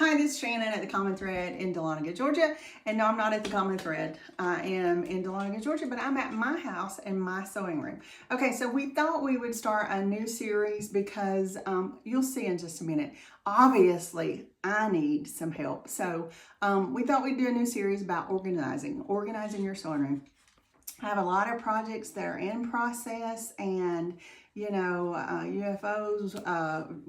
Hi, this is Shannon at the Common Thread in Dahlonega, Georgia. And no, I'm not at the Common Thread. I am in Dahlonega, Georgia, but I'm at my house in my sewing room. Okay, so we thought we would start a new series because you'll see in just a minute. Obviously, I need some help. So we thought we'd do a new series about organizing your sewing room. I have a lot of projects that are in process, and UFOs,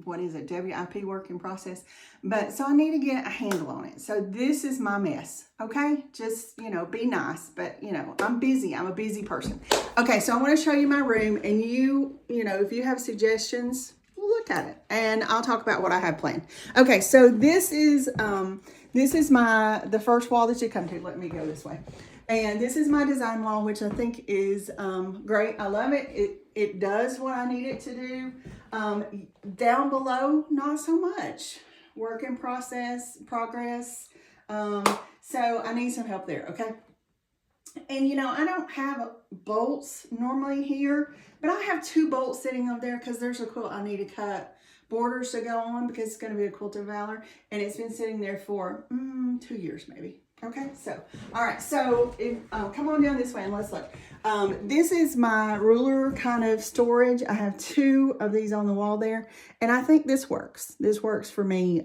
WIP work in process. But so I need to get a handle on it. So this is my mess, okay? Just, be nice, but I'm busy. I'm a busy person. Okay, so I want to show you my room, and if you have suggestions, look at it, and I'll talk about what I have planned. Okay, so this is the first wall that you come to. Let me go this way. And this is my design wall, which I think is great. I love it. It does what I need it to do. Down below, not so much. Work in progress. So I need some help there, okay? And I don't have bolts normally here, but I have 2 bolts sitting over there because there's a quilt I need to cut borders to go on because it's going to be a quilt of valor, and it's been sitting there for 2 years maybe. Okay, so all right, so come on down this way and let's look. This is my ruler kind of storage. I have 2 of these on the wall there, and I think this works. This works for me.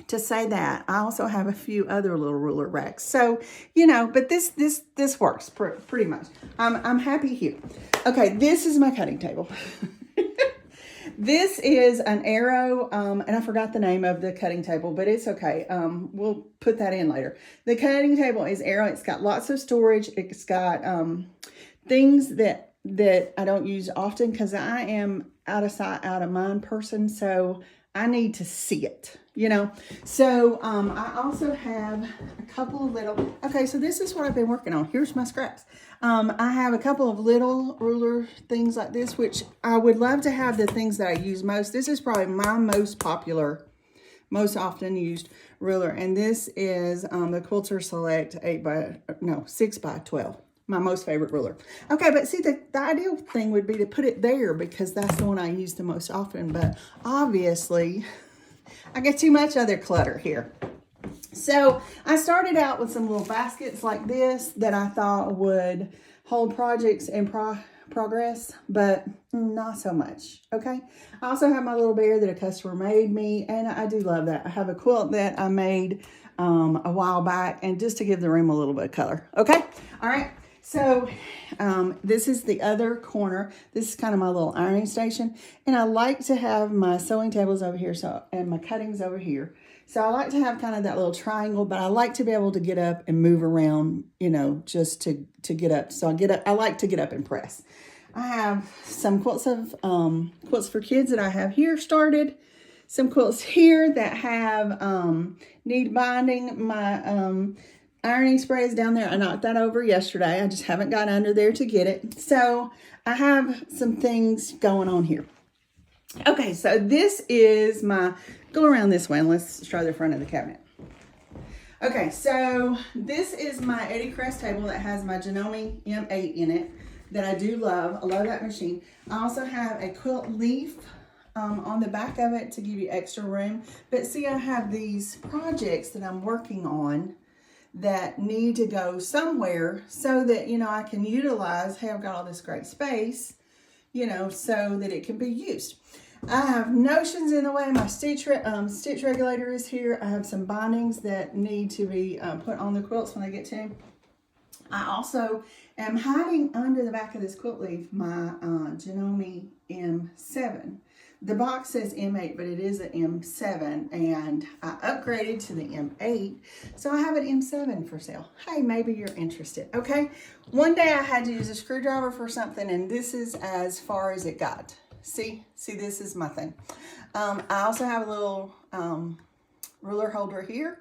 To say that, I also have a few other little ruler racks. So but this works pretty much. I'm happy here. Okay, this is my cutting table. This is an Arrow, and I forgot the name of the cutting table, but it's okay. We'll put that in later. The cutting table is Arrow. It's got lots of storage. It's got things that I don't use often because I am out of sight, out of mind person. So I need to see it, So I also have a couple of little, okay, so this is what I've been working on. Here's my scraps. I have a couple of little ruler things like this, which I would love to have the things that I use most. This is probably my most popular, most often used ruler. And this is the Quilter Select 6 by 12. My most favorite ruler. Okay, but see, the ideal thing would be to put it there because that's the one I use the most often. But obviously, I got too much other clutter here. So I started out with some little baskets like this that I thought would hold projects in progress, but not so much, okay? I also have my little bear that a customer made me, and I do love that. I have a quilt that I made a while back, and just to give the room a little bit of color, okay? All right. So this is the other corner. This is kind of my little ironing station. And I like to have my sewing tables over here and my cuttings over here. So I like to have kind of that little triangle, but I like to be able to get up and move around, just to get up. So I like to get up and press. I have some quilts quilts for kids that I have here started. Some quilts here that have need binding. My ironing spray is down there. I knocked that over yesterday. I just haven't got under there to get it. So I have some things going on here. Okay, so this is go around this way and let's show the front of the cabinet. Okay, so this is my Eddie Crest table that has my Janome M8 in it that I do love. I love that machine. I also have a quilt leaf on the back of it to give you extra room. But see, I have these projects that I'm working on that need to go somewhere so that, I can utilize, hey, I've got all this great space, so that it can be used. I have notions in the way. My stitch regulator is here. I have some bindings that need to be put on the quilts when I get to them. I also am hiding under the back of this quilt leaf my Janome M7. The box says M8, but it is an M7, and I upgraded to the M8, so I have an M7 for sale. Hey, maybe you're interested, okay? One day I had to use a screwdriver for something, and this is as far as it got. See, this is my thing. I also have a little ruler holder here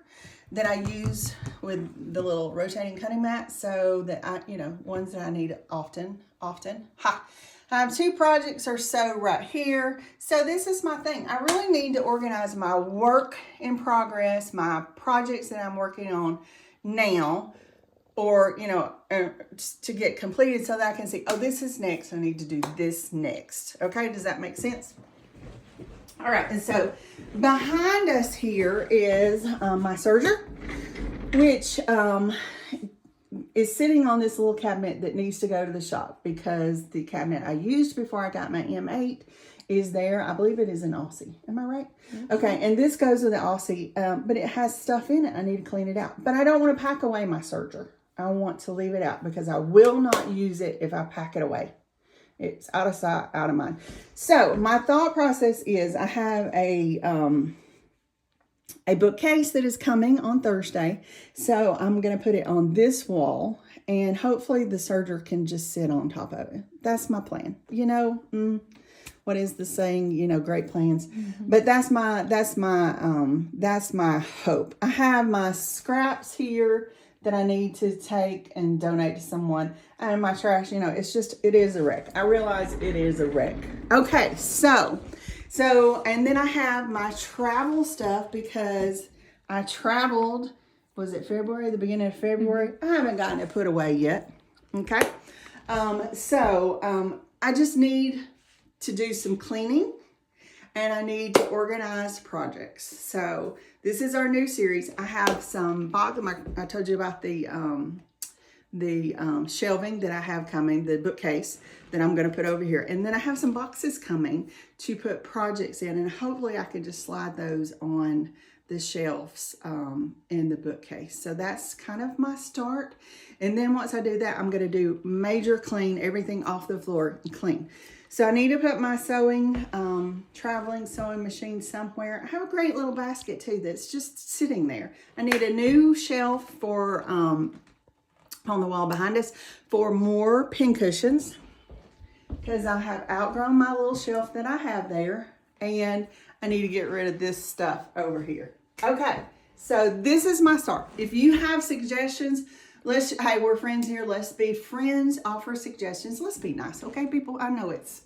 that I use with the little rotating cutting mat, so that ones that I need often. I have 2 projects or so right here. So this is my thing. I really need to organize my work in progress, my projects that I'm working on now, or, to get completed so that I can see, oh, this is next. I need to do this next. Okay, does that make sense? All right, and so behind us here is my serger, which is sitting on this little cabinet that needs to go to the shop because the cabinet I used before I got my M8 is there. I believe it is an Aussie. Am I right? Mm-hmm. Okay, and this goes with the Aussie, but it has stuff in it. I need to clean it out. But I don't want to pack away my serger. I want to leave it out because I will not use it if I pack it away. It's out of sight, out of mind. So my thought process is I have a bookcase that is coming on Thursday. So I'm going to put it on this wall and hopefully the serger can just sit on top of it. That's my plan. You know, what is the saying? You know, great plans. Mm-hmm. But that's my hope. I have my scraps here that I need to take and donate to someone. And my trash, you know, it is a wreck. I realize it is a wreck. Okay, so, and then I have my travel stuff because I traveled, was it February, the beginning of February? I haven't gotten it put away yet, okay? I just need to do some cleaning and I need to organize projects. So this is our new series. I have some boxes. I told you about the shelving that I have coming, the bookcase that I'm going to put over here. And then I have some boxes coming to put projects in. And hopefully I can just slide those on the shelves in the bookcase. So that's kind of my start. And then once I do that, I'm going to do major clean, everything off the floor and clean. So I need to put my traveling sewing machine somewhere. I have a great little basket too that's just sitting there. I need a new shelf for on the wall behind us for more pin cushions because I have outgrown my little shelf that I have there and I need to get rid of this stuff over here. Okay, so this is my start. If you have suggestions, hey, we're friends here. Let's be friends. Offer suggestions. Let's be nice, okay, people? I know it's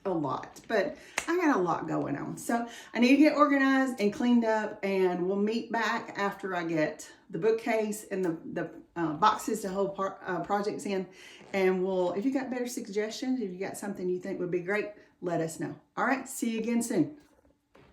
a lot, but I got a lot going on. So I need to get organized and cleaned up, and we'll meet back after I get the bookcase and the boxes to hold projects in. And if you got better suggestions, if you got something you think would be great, let us know. All right, see you again soon.